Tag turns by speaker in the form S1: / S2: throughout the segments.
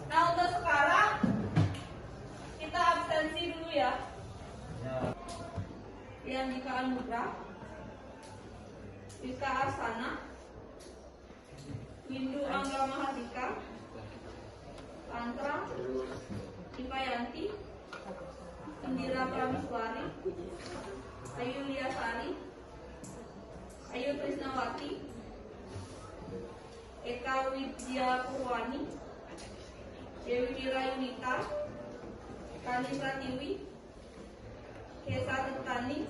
S1: Nah, untuk sekarang kita absensi dulu ya. Yang Dika Anugrah, Dika Arsana, Windu Angga Mahardika, Tantra, Dipa Yanti, Indira Prameswari, Ayu Liasari, Ayu Trisnawati, Eka Widya Purwani, Dewi Dira Yunita, Kani Pratiwi, Kesa Tani,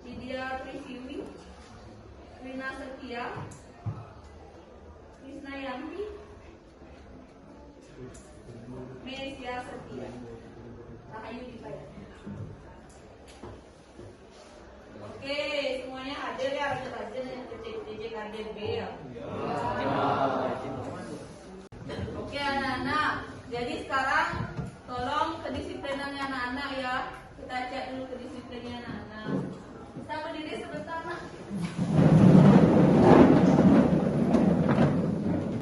S1: Widya Trisiwi, Rina Setia, Krisna Yanti, Mesia Setia, Rahayu Dipaya. Oke, semuanya hadir ya, rajin-rajin yang TJ KDB ya. Oke anak-anak, jadi sekarang tolong kedisiplinannya anak-anak ya. Kita cek dulu kedisiplinnya anak-anak. Bisa berdiri sebentar nak.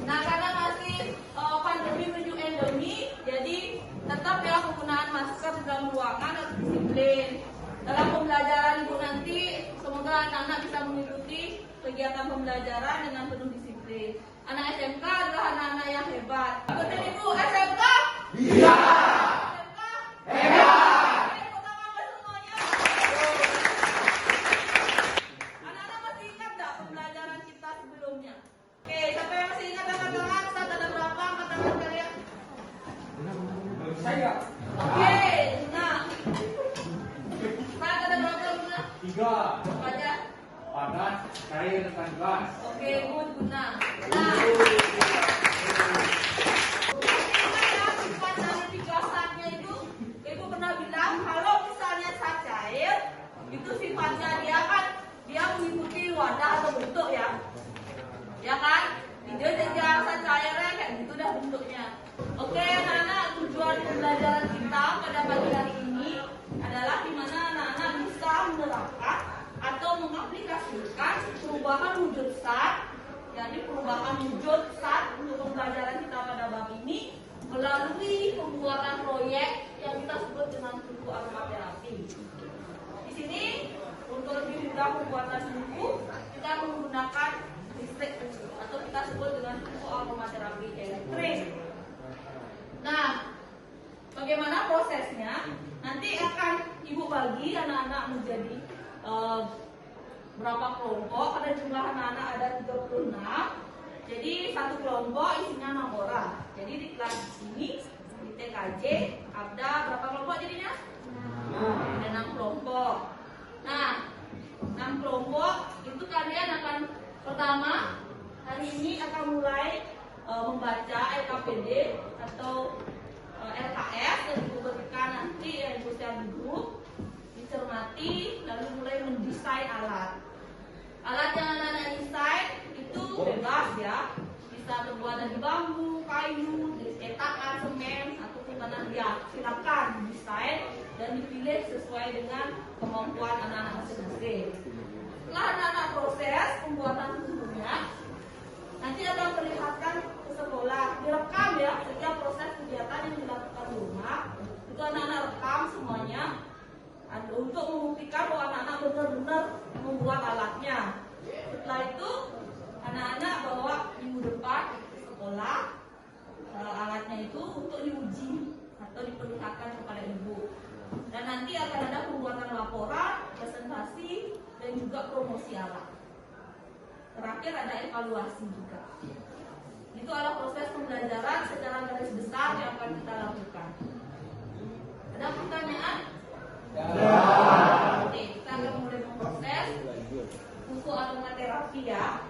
S1: Nah, karena masih pandemi menuju endemi, jadi tetap ya penggunaan masker di dalam ruangan harus disiplin. Dalam pembelajaran ibu nanti, semoga anak-anak bisa mengikuti kegiatan pembelajaran dengan penuh disiplin. Anak SMK adalah anak-anak yang hebat. Ikutin ibu, SMK? Iya. SMK? Hebat. Tepuk tangan buat semuanya. Anak-anak masih ingat gak pembelajaran kita sebelumnya? Oke, siapa yang masih ingat angkat tangan? Saat ada berapa angkat tangan kalian? Saya. Oke, nah. Saat ada berapa guna? 3. Baca. Panas, cair, dan gas. Oke, good guna. Nah. Sifat dari 3 saatnya itu, ibu pernah bilang kalau misalnya saat cair, itu sifatnya dia mengikuti wadah atau bentuk ya. Ya kan? Dia jadi saat cairnya kayak gitu dah bentuknya. Oke, anak-anak, tujuan pembelajaran kita pada pagi hari ini adalah di mana anak-anak bisa menerapkan atau mengaplikasikan perubahan wujud zat, jadi perubahan wujud zat untuk pembelajaran kita pada bab ini melalui pembuatan proyek yang kita sebut dengan buku aromaterapi. Di sini untuk lebih mudah pembuatan buku kita menggunakan listrik atau kita sebut dengan buku aromaterapi elektrik. Nah, bagaimana prosesnya? Nanti akan ibu bagi anak-anak menjadi berapa kelompok. Pada jumlah anak-anak ada 36. Jadi satu kelompok isinya 6 orang. Jadi di kelas ini di TKJ ada berapa kelompok jadinya? Ada 6 kelompok. Nah, 6 kelompok itu kalian akan pertama hari ini akan mulai membaca LKPD atau LKS yang diberikan nanti yang bisa di grup, dicermati, lalu mulai mendesain alat. Alat yang anak-anak desain itu bebas ya, bisa terbuat dari bambu, kayu, cetakan, semen ataupun tanah liat. Silakan desain dan dipilih sesuai dengan kemampuan anak-anak masing-masing. Setelah anak-anak proses pembuatan seluruhnya, nanti akan perlihatkan ke sekolah, direkam ya setiap proses kegiatan yang dilakukan di rumah. Itu anak-anak rekam semuanya untuk membuktikan bahwa anak-anak benar-benar membuat alatnya. Setelah itu anak-anak bawa minggu depan ke sekolah alatnya itu untuk diuji atau diperlihatkan kepada ibu. Dan nanti akan ada pembuatan laporan, presentasi, dan juga promosi alat. Terakhir ada evaluasi juga. Itu adalah proses pembelajaran secara garis besar yang akan kita lakukan. Ada pertanyaan? Ya. Oke, kita akan mulai memproses buku aromaterapi ya.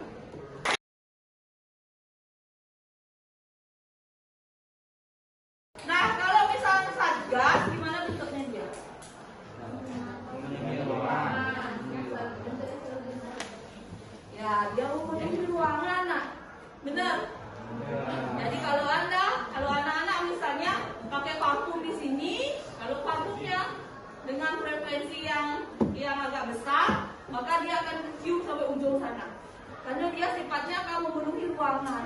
S1: Nah, kalau misalnya satgas, gimana bentuknya dia? Ya, dia memenuhi ruangan, nah, benar. Jadi kalau anak-anak misalnya pakai parfum di sini, kalau parfumnya dengan frekuensi yang agak besar, maka dia akan cium sampai ujung sana. Karena dia sifatnya akan memenuhi ruangan.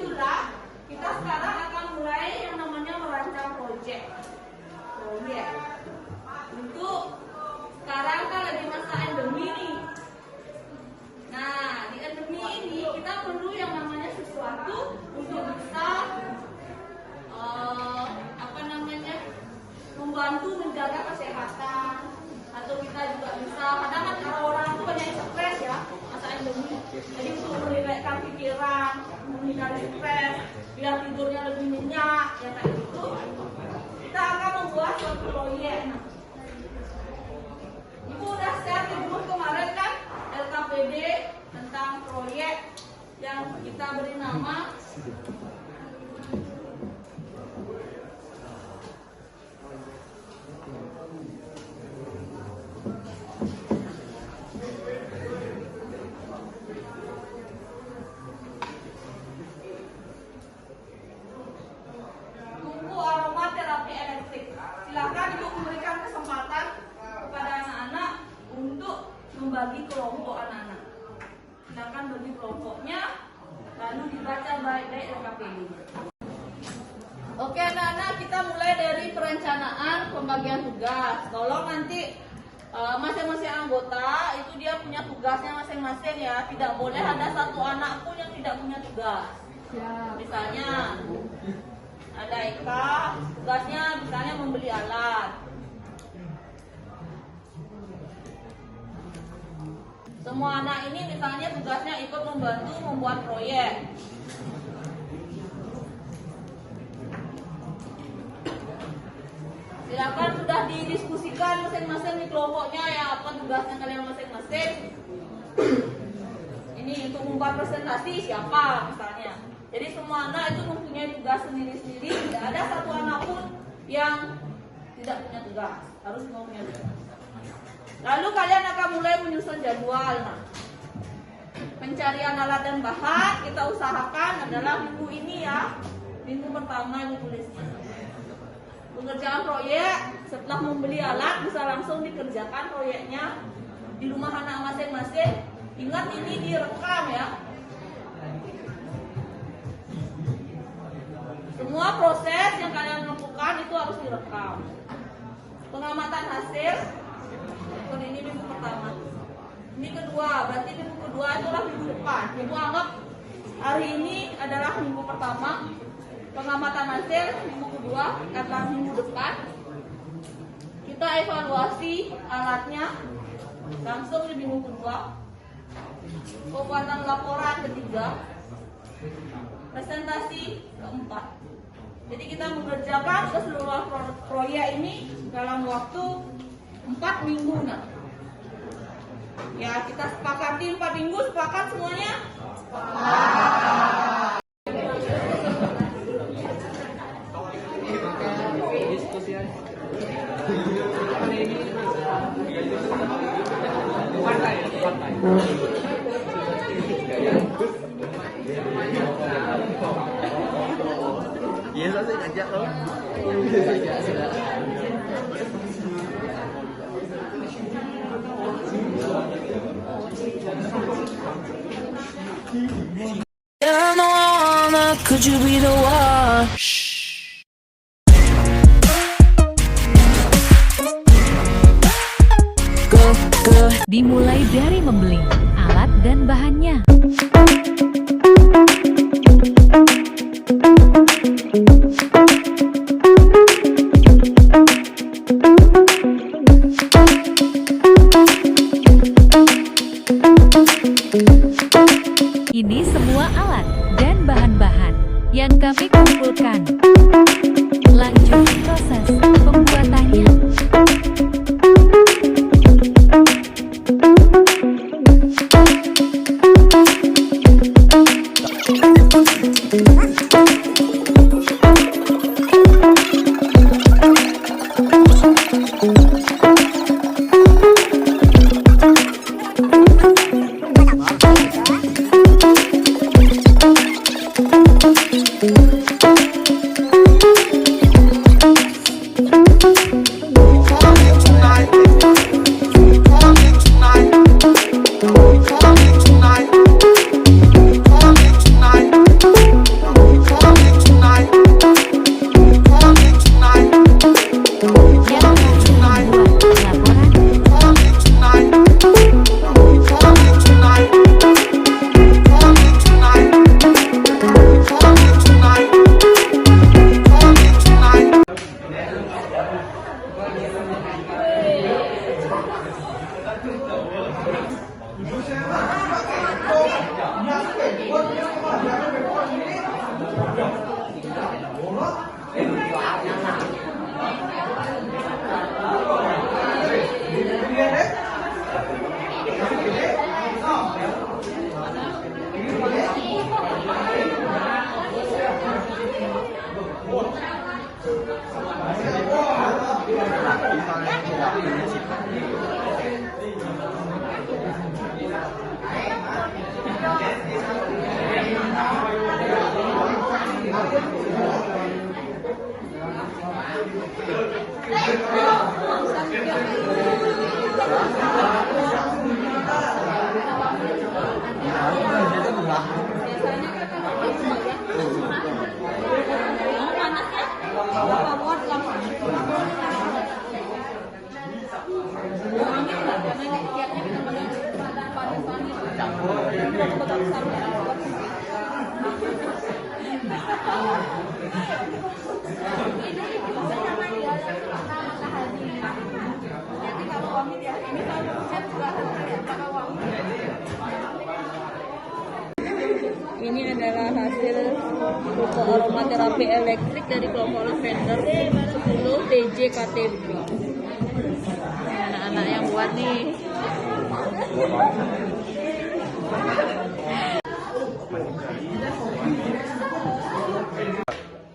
S1: itulah kita sekarang akan mulai yang namanya merancang proyek. Untuk sekarang kan lagi masa endemi nih. Nah, di endemi ini kita perlu yang namanya sesuatu untuk bisa membantu menjaga kesehatan, atau kita juga bisa kadang kan kalau orang itu banyak stres ya masa endemi, jadi untuk merilekskan pikiran, menghindari stres, biar tidurnya lebih nyenyak ya kayak gitu, kita akan membuat suatu proyek. Ibu udah share di grup kemarin kan LKPD tentang proyek yang kita beri nama tungku aroma terapi elektrik. Silakan Ibu memberikan kesempatan kepada anak-anak untuk membagi kelompok anak-anak. Silakan bagi kelompoknya, lalu dibaca baik-baik LKPD. Oke anak-anak, kita mulai dari perencanaan pembagian tugas. Tolong nanti masing-masing anggota itu dia punya tugasnya masing-masing ya. Tidak boleh ada satu anak pun yang tidak punya tugas. Misalnya ada Eka, tugasnya misalnya membeli alat. Semua anak ini misalnya tugasnya ikut membantu membuat proyek. Silakan sudah didiskusikan masing-masing di kelompoknya ya, apa tugasnya kalian masing-masing. Ini untuk membuat presentasi siapa misalnya. Jadi semua anak itu mempunyai tugas sendiri-sendiri. Tidak ada satu anak pun yang tidak punya tugas. Harus semua punya tugas. Lalu kalian akan mulai menyusun jadwal. Nah, pencarian alat dan bahan kita usahakan adalah minggu ini ya. Minggu pertama ini tulisnya. Pengerjaan proyek setelah membeli alat bisa langsung dikerjakan proyeknya di rumah anak masing-masing. Ingat ini direkam ya. Semua proses yang kalian lakukan itu harus direkam. Pengamatan hasil, ini minggu pertama. Ini kedua, berarti minggu kedua itulah minggu depan. Ibu anggap hari ini adalah minggu pertama. Pengamatan hasil minggu kedua adalah minggu depan. Kita evaluasi alatnya langsung di minggu kedua. Pembuatan laporan ketiga. Presentasi keempat. Jadi kita mengerjakan keseluruhan proyek ini dalam waktu 4 minggu. Nah, ya kita sepakati 4 minggu, sepakat semuanya?
S2: Iya, saya ajak loh.
S3: Could you be the one?
S4: Dimulai dari membeli alat dan bahannya. Ini semua alat dan bahan-bahan yang kami kumpulkan. Lanjut proses pembuatannya.
S1: Ini adalah hasil pupuk aromaterapi elektrik dari kelompok lavender 10 TJKTB. Anak-anak yang buat nih.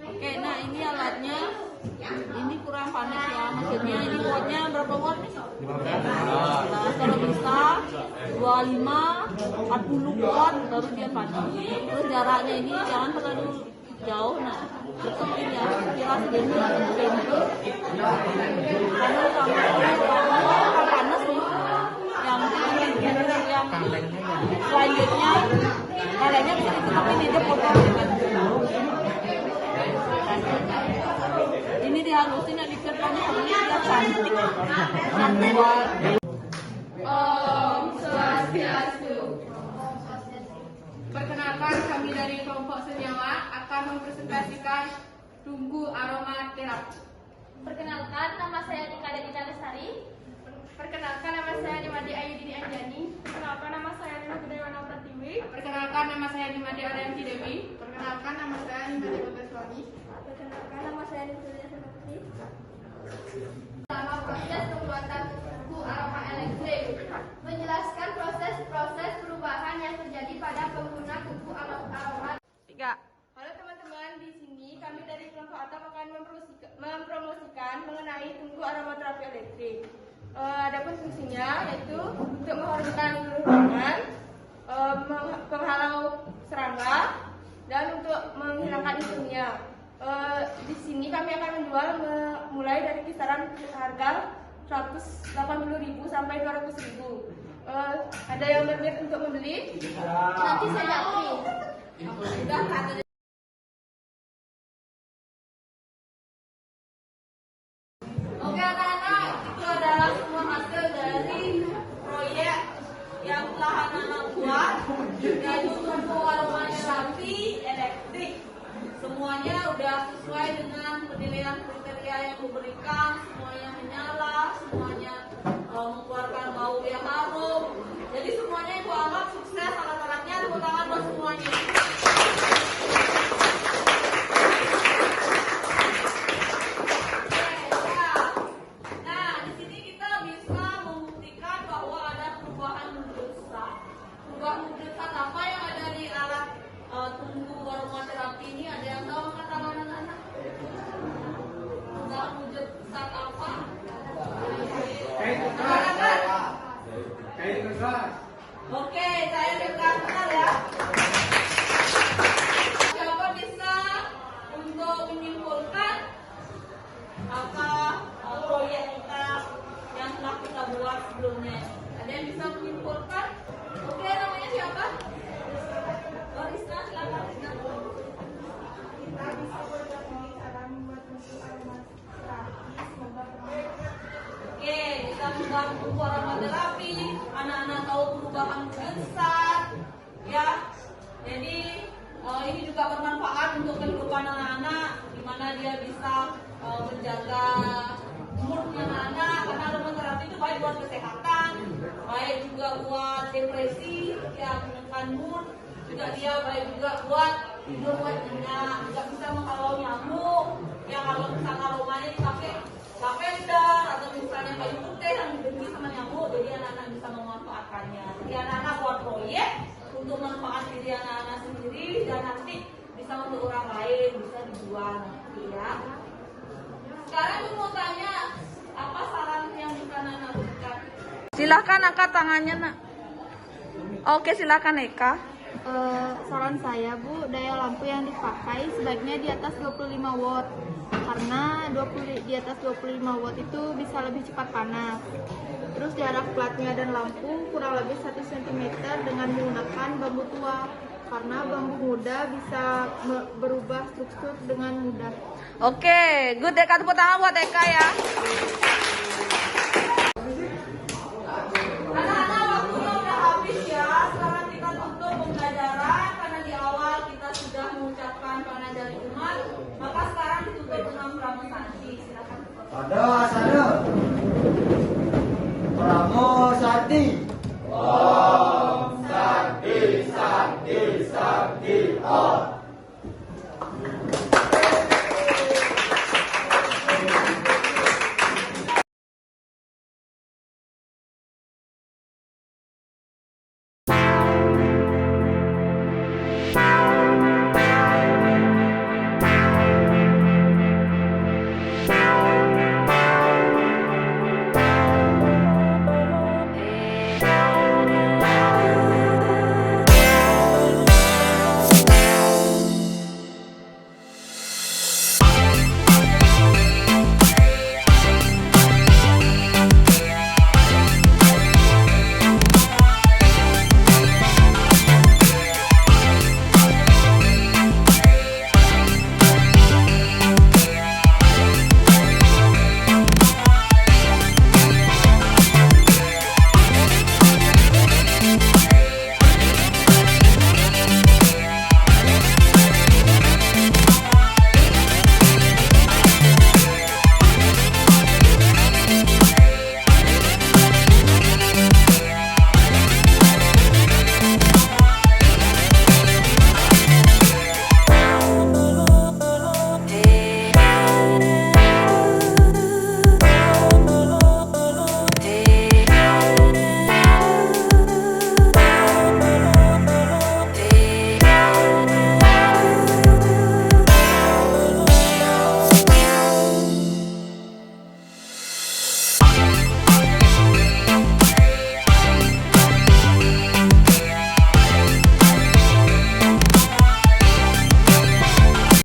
S1: Oke, nah ini alatnya. Ini kurang panas ya, maksudnya ini wattnya berapa watt nih? Nah, kalau bisa 25, 40 watt baru dia panas. Terus jaraknya ini jangan terlalu jauh, nah deketin ya, kira segini pintu. Karena sama kalau panas nih, yang selanjutnya kalengnya bisa ditutupin ini dia potong dengan ini dihalusin dan dikeringkan sampai dia cantik.
S5: Om Swastiastu. Perkenalkan, kami dari kelompok senyawa akan mempresentasikan tungku aromaterapi.
S6: Perkenalkan, nama saya Nika Dedita Lestari.
S5: Perkenalkan, nama saya Nimade Ayudini Anjani.
S6: Perkenalkan, nama saya Nina Gunawana Pratiwi.
S5: Perkenalkan, nama saya Nimade Arianti Dewi. Perkenalkan, nama saya Nimade Kuteswani.
S6: Perkenalkan, nama saya Nina Sanapati.
S5: Selama proses pembuatan tungku aroma elektrik, menjelaskan proses-proses perubahan yang terjadi pada pengguna tungku aroma.
S1: 3.
S5: Halo teman-teman, di sini kami dari kelompok ATAP akan mempromosikan mengenai tungku aromaterapi elektrik. Adapun fungsinya yaitu untuk mengharumkan ruangan, penghalau serangga, dan untuk menghilangkan insomnia. Di sini kami akan menjual mulai dari kisaran harga 180.000 sampai 200.000. Ada yang berminat untuk membeli? Nanti saya japri.
S1: Oke anak-anak, itu adalah semua hasil dari proyek yang telah anak-anak buat, yaitu tungku aromaterapi elektrik. Semuanya udah sesuai dengan penilaian kriteria yang diberikan, semuanya menyala, semuanya mengeluarkan bau yang harum. Jadi semuanya ibu anggap sukses, alat-alatnya tepuk tangan buat semuanya. Nah, di sini kita bisa membuktikan bahwa ada perubahan menurut zat. Perubahan menurut zat apa yang ada di alat tungku aromaterapi ini? Ada yang tahu kata anak-anak? Perubahan wujud zat apa? Oke, saya minta kenal ya. Siapa bisa untuk menyimpulkan apa proyek kita yang telah kita buat sebelumnya? Ada yang bisa menyimpulkan? Oke, namanya siapa? Risna, silakan Risna.
S5: Kita bisa bergabung cara membuat tungku aromaterapi. Semoga
S1: Oke, kita membuat tungku aromaterapi. Anak-anak tahu perubahan zat, ya. Jadi ini juga bermanfaat untuk kehidupan anak-anak, di mana dia bisa menjaga moodnya anak-anak. Karena aromaterapi itu baik buat kesehatan, baik juga buat depresi, ya menekan mood. Juga dia baik juga buat tidur buat nyenyak, juga bisa menghalau nyamuk. Ya kalau misalnya aromanya dipakai lavender atau misalnya kayu putih yang dibenci sama nyamuk, jadi anak-anak bisa memanfaatkannya. Jadi anak-anak buat proyek untuk manfaat diri anak-anak sendiri dan nanti bisa untuk orang lain, bisa dijual nanti ya. Sekarang aku mau tanya, apa saran yang bisa anak-anak berikan? Silakan angkat tangannya nak. Oke, silakan Eka.
S6: Saran saya Bu, daya lampu yang dipakai sebaiknya di atas 25 watt. Karena di atas 25 watt itu bisa lebih cepat panas. Terus jarak platnya dan lampu kurang lebih 1 cm dengan menggunakan bambu tua. Karena bambu muda bisa berubah struktur dengan mudah.
S1: Oke, good Eka, tepuk tangan buat Eka ya. Anak-anak, waktunya udah habis ya. Sekarang kita tutup pembelajaran karena di awal kita sudah mengucapkan panajari umat. Maka sekarang ditutup dengan Pramo Santi. Silakan.
S2: Sada. Pramo Santi. Om Santi Santi Santi.
S7: Bakti-O.